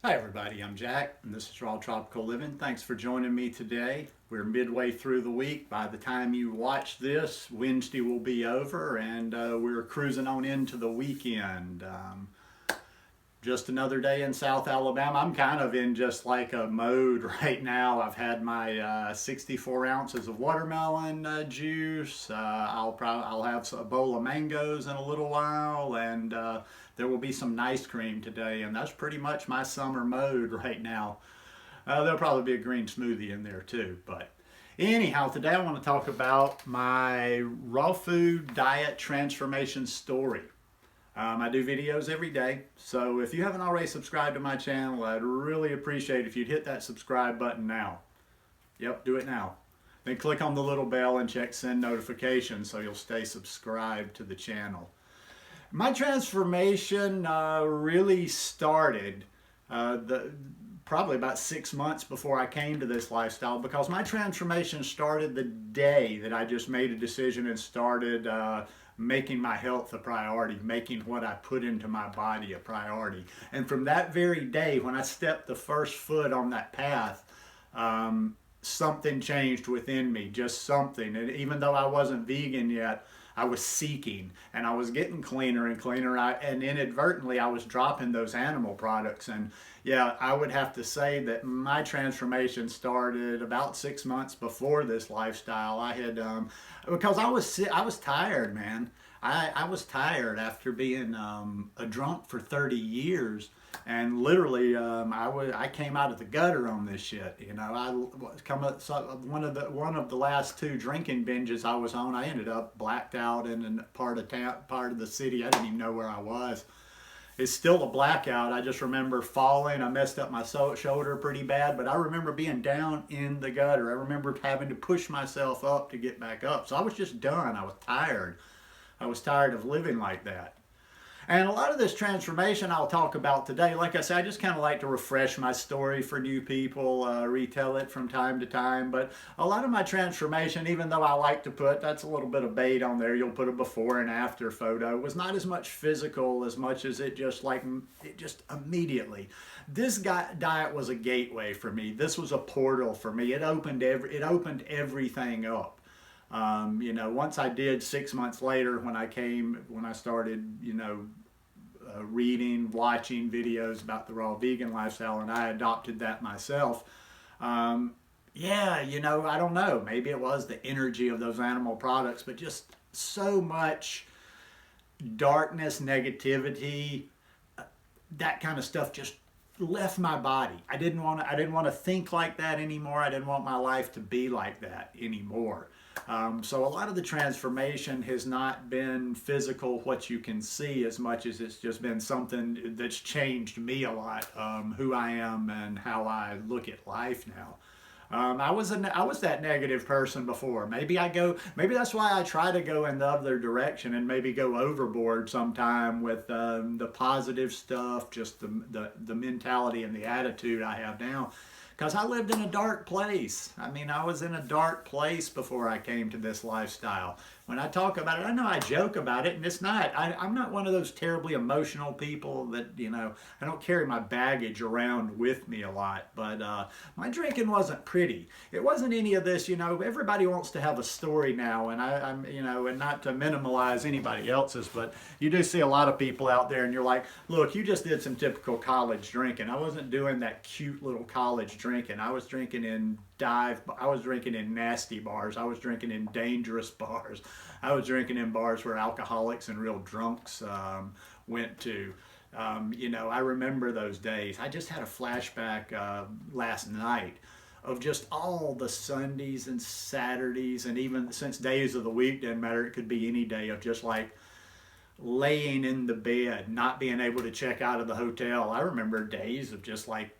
Hi everybody, I'm Jack and this is Raw Tropical Living. Thanks for joining me today. We're midway through the week. By the time you watch this, Wednesday will be over and we're cruising on into the weekend. Just another day in South Alabama. I'm kind of in just like a mode right now. I've had my 64 ounces of watermelon juice. I'll have a bowl of mangoes in a little while, and there will be some ice cream today, and that's pretty much my summer mode right now. There'll probably be a green smoothie in there too, but anyhow, today I want to talk about my raw food diet transformation story. I do videos every day, so if you haven't already subscribed to my channel, I'd really appreciate if you'd hit that subscribe button now. Yep, do it now. Then click on the little bell and check send notifications so you'll stay subscribed to the channel. My transformation really started probably about 6 months before I came to this lifestyle, because my transformation started the day that I just made a decision and started making my health a priority, making what I put into my body a priority. And from that very day, when I stepped the first foot on that path, something changed within me, just something. And even though I wasn't vegan yet, I was seeking and I was getting cleaner and cleaner. And inadvertently, I was dropping those animal products. And yeah, I would have to say that my transformation started about 6 months before this lifestyle. I had, because I was tired, man. I was tired after being a drunk for 30 years. And literally, I came out of the gutter on this shit. You know, one of the last two drinking binges I was on. I ended up blacked out in a part of the city. I didn't even know where I was. It's still a blackout. I just remember falling. I messed up my shoulder pretty bad, but I remember being down in the gutter. I remember having to push myself up to get back up. So I was just done. I was tired. I was tired of living like that. And a lot of this transformation I'll talk about today, like I said, I just kind of like to refresh my story for new people, retell it from time to time. But a lot of my transformation, even though I like to put, that's a little bit of bait on there, you'll put a before and after photo, was not as much physical as much as it just immediately. This diet was a gateway for me. This was a portal for me. It opened everything up. Once I did 6 months later, when I started, reading, watching videos about the raw vegan lifestyle, and I adopted that myself. I don't know, maybe it was the energy of those animal products, but just so much darkness, negativity, that kind of stuff just left my body. I didn't want to think like that anymore. I didn't want my life to be like that anymore. So a lot of the transformation has not been physical, what you can see, as much as it's just been something that's changed me a lot, who I am and how I look at life now. I was that negative person before. Maybe that's why I try to go in the other direction and maybe go overboard sometime with the positive stuff, just the mentality and the attitude I have now. Because I lived in a dark place. I mean, I was in a dark place before I came to this lifestyle. When I talk about it, I know I joke about it, and it's not. I'm not one of those terribly emotional people that, I don't carry my baggage around with me a lot. But my drinking wasn't pretty. It wasn't any of this, everybody wants to have a story now, and I'm, and not to minimize anybody else's, but you do see a lot of people out there, and you're like, look, you just did some typical college drinking. I wasn't doing that cute little college drinking. I was drinking in nasty bars. I was drinking in dangerous bars. I was drinking in bars where alcoholics and real drunks went to. I remember those days. I just had a flashback last night of just all the Sundays and Saturdays, and even since days of the week didn't matter, it could be any day, of just like laying in the bed, not being able to check out of the hotel. I remember days of just like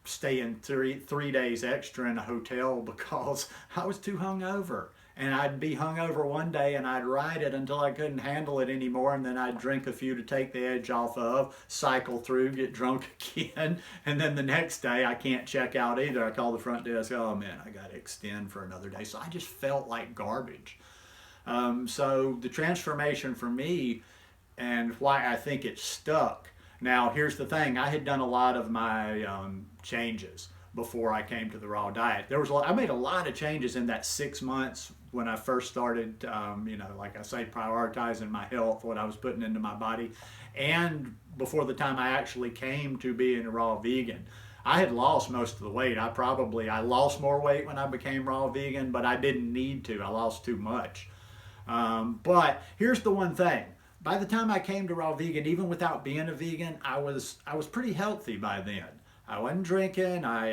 staying three days extra in a hotel because I was too hungover. And I'd be hungover one day and I'd ride it until I couldn't handle it anymore, and then I'd drink a few to take the edge off of, cycle through, get drunk again, and then the next day I can't check out either. I call the front desk, oh man, I got to extend for another day. So I just felt like garbage. So the transformation for me, and why I think it stuck, Now, here's the thing. I had done a lot of my changes before I came to the raw diet. I made a lot of changes in that 6 months when I first started, like I say, prioritizing my health, what I was putting into my body, and before the time I actually came to being a raw vegan. I had lost most of the weight. I lost more weight when I became raw vegan, but I didn't need to. I lost too much. But here's the one thing. By the time I came to raw vegan, even without being a vegan, I was pretty healthy by then. I wasn't drinking. I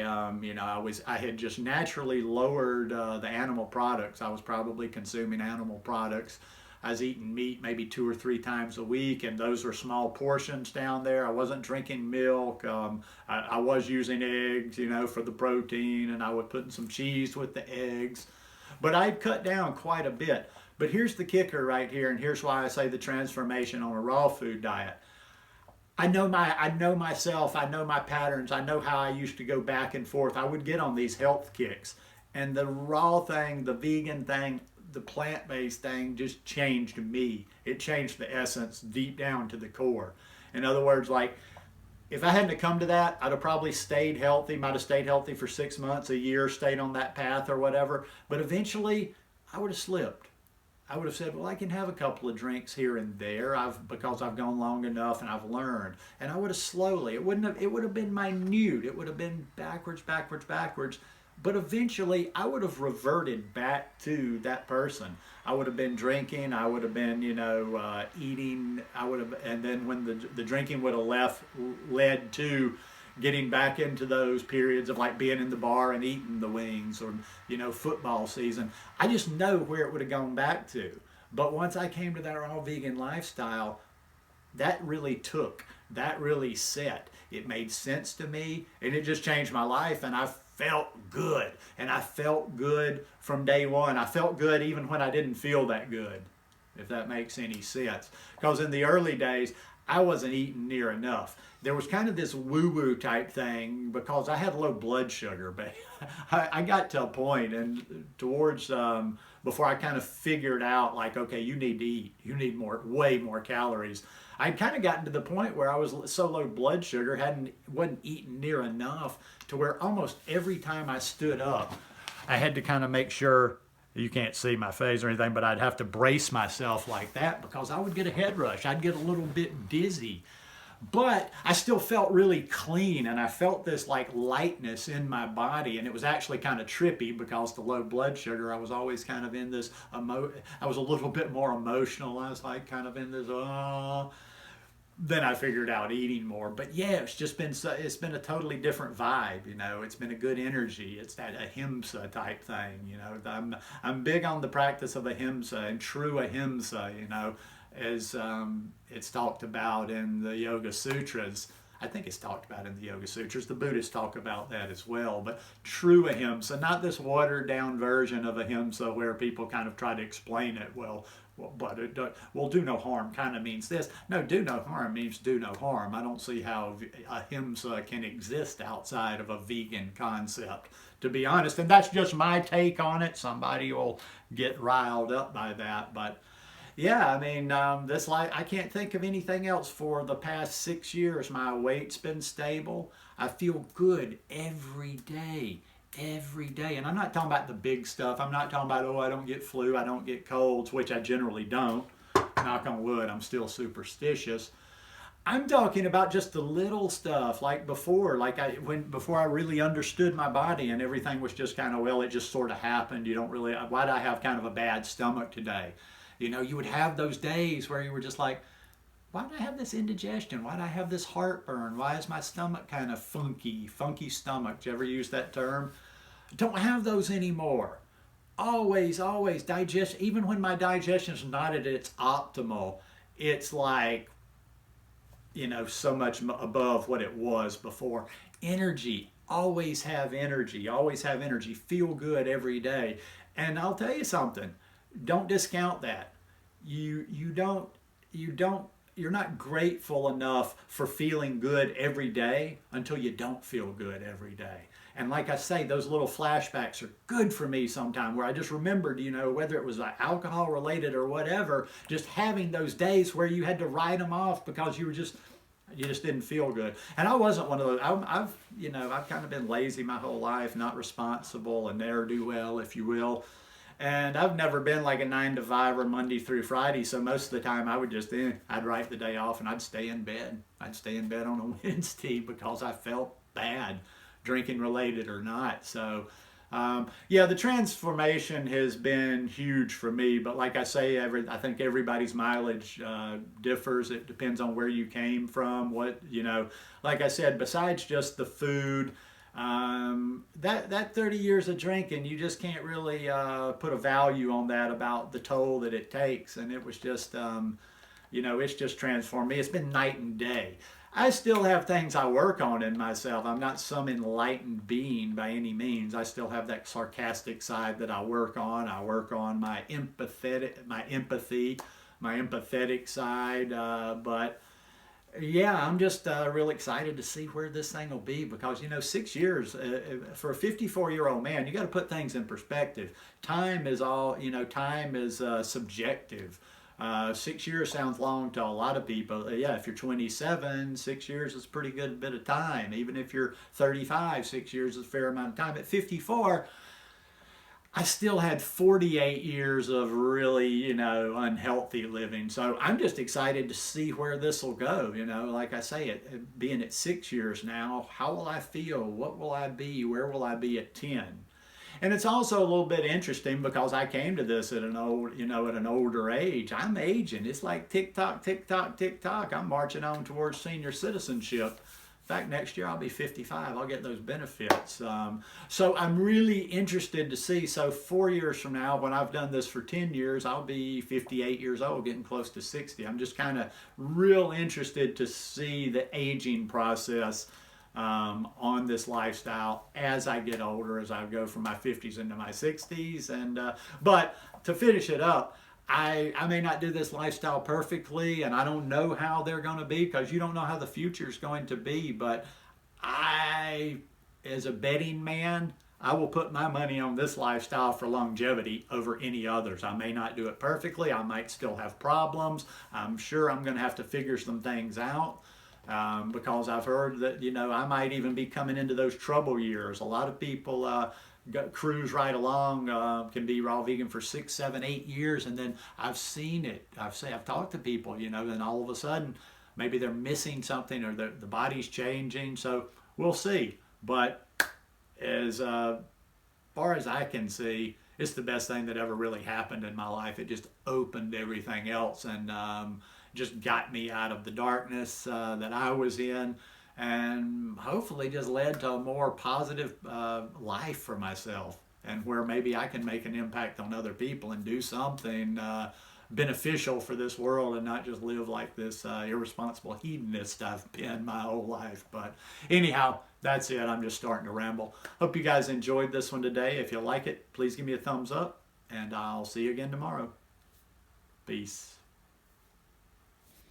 had just naturally lowered the animal products. I was probably consuming animal products. I was eating meat maybe 2 or 3 times a week, and those were small portions down there. I wasn't drinking milk. I was using eggs, for the protein, and I would put in some cheese with the eggs. But I'd cut down quite a bit. But here's the kicker right here, and here's why I say the transformation on a raw food diet. I know myself, I know my patterns, I know how I used to go back and forth. I would get on these health kicks. And the raw thing, the vegan thing, the plant-based thing just changed me. It changed the essence deep down to the core. In other words, like, if I hadn't come to that, I'd have probably stayed healthy, might have stayed healthy for 6 months, a year, stayed on that path or whatever. But eventually, I would have slipped. I would have said, well, I can have a couple of drinks here and there because I've gone long enough and I've learned. And I would have slowly, it would have been minute. It would have been backwards. But eventually, I would have reverted back to that person. I would have been drinking. I would have been, eating. And then when the drinking would have led to getting back into those periods of like being in the bar and eating the wings, or football season. I just know where it would have gone back to. But once I came to that raw vegan lifestyle, that really set. It made sense to me, and it just changed my life, and I felt good. And I felt good from day one. I felt good even when I didn't feel that good, if that makes any sense. Because in the early days, I wasn't eating near enough. There was kind of this woo-woo type thing because I had low blood sugar, but I got to a point, and towards before I kind of figured out, like, okay, you need to eat. You need way more calories. I'd kind of gotten to the point where I was so low blood sugar, wasn't eating near enough, to where almost every time I stood up, I had to kind of make sure, you can't see my face or anything, but I'd have to brace myself like that because I would get a head rush. I'd get a little bit dizzy. But I still felt really clean, and I felt this like lightness in my body, and it was actually kind of trippy because the low blood sugar, I was always kind of in this, I was a little bit more emotional. I was like kind of in this, then I figured out eating more. But yeah, it's been a totally different vibe. It's been a good energy. It's that ahimsa type thing. I'm big on the practice of ahimsa and true ahimsa. As it's talked about in the Yoga Sutras. I think it's talked about in the Yoga Sutras. The Buddhists talk about that as well. But true ahimsa, not this watered down version of ahimsa where people kind of try to explain it. Do no harm kind of means this. No, do no harm means do no harm. I don't see how ahimsa can exist outside of a vegan concept, to be honest. And that's just my take on it. Somebody will get riled up by that, but yeah, I mean, I can't think of anything else for the past 6 years. My weight's been stable. I feel good every day. And I'm not talking about the big stuff. I'm not talking about, I don't get flu, I don't get colds, which I generally don't. Knock on wood, I'm still superstitious. I'm talking about just the little stuff, like before, before I really understood my body and everything was just kind of, it just sort of happened. Why do I have kind of a bad stomach today? You would have those days where you were just like, why do I have this indigestion? Why do I have this heartburn? Why is my stomach kind of funky stomach? Do you ever use that term? Don't have those anymore. Always digest. Even when my digestion is not at its optimal, it's like, so much above what it was before. Energy. Always have energy. Feel good every day. And I'll tell you something. Don't discount that. You're not grateful enough for feeling good every day until you don't feel good every day. And like I say, those little flashbacks are good for me sometimes, where I just remembered, whether it was alcohol related or whatever, just having those days where you had to write them off because you were just, You just didn't feel good. And I wasn't one of those. I've kind of been lazy my whole life, not responsible, and ne'er do well, if you will. And I've never been like a 9 to 5 or Monday through Friday. So most of the time I would just, I'd write the day off and I'd stay in bed. I'd stay in bed on a Wednesday because I felt bad, drinking related or not. So, yeah, the transformation has been huge for me. But like I say, I think everybody's mileage differs. It depends on where you came from. Like I said, besides just the food, that 30 years of drinking, you just can't really put a value on that about the toll that it takes. And it was just, it's just transformed me. It's been night and day. I still have things I work on in myself. I'm not some enlightened being by any means. I still have that sarcastic side that I work on. I work on my empathetic side. But yeah, I'm just real excited to see where this thing will be because, 6 years for a 54-year-old man, you got to put things in perspective. Time is subjective. 6 years sounds long to a lot of people. Yeah, if you're 27, 6 years is a pretty good bit of time. Even if you're 35, 6 years is a fair amount of time. At 54, I still had 48 years of really, unhealthy living. So I'm just excited to see where this will go. Like I say, being at 6 years now, how will I feel? What will I be? Where will I be at 10? And it's also a little bit interesting because I came to this at an older age. I'm aging. It's like tick tock, tick tock, tick tock. I'm marching on towards senior citizenship. In fact, next year I'll be 55. I'll get those benefits. So I'm really interested to see. So 4 years from now, when I've done this for 10 years, I'll be 58 years old, getting close to 60. I'm just kind of real interested to see the aging process on this lifestyle as I get older, as I go from my 50s into my 60s. But to finish it up, I may not do this lifestyle perfectly, and I don't know how they're going to be because you don't know how the future is going to be. But as a betting man, I will put my money on this lifestyle for longevity over any others. I may not do it perfectly. I might still have problems. I'm sure I'm going to have to figure some things out. Because I've heard that, I might even be coming into those trouble years. A lot of people cruise right along, can be raw vegan for 6, 7, 8 years, and then I've seen it. I've talked to people, and all of a sudden, maybe they're missing something or the body's changing. So we'll see. But as far as I can see, it's the best thing that ever really happened in my life. It just opened everything else and just got me out of the darkness that I was in, and hopefully just led to a more positive life for myself, and where maybe I can make an impact on other people and do something beneficial for this world and not just live like this irresponsible hedonist I've been my whole life. But anyhow, that's it. I'm just starting to ramble. Hope you guys enjoyed this one today. If you like it, please give me a thumbs up, and I'll see you again tomorrow. Peace.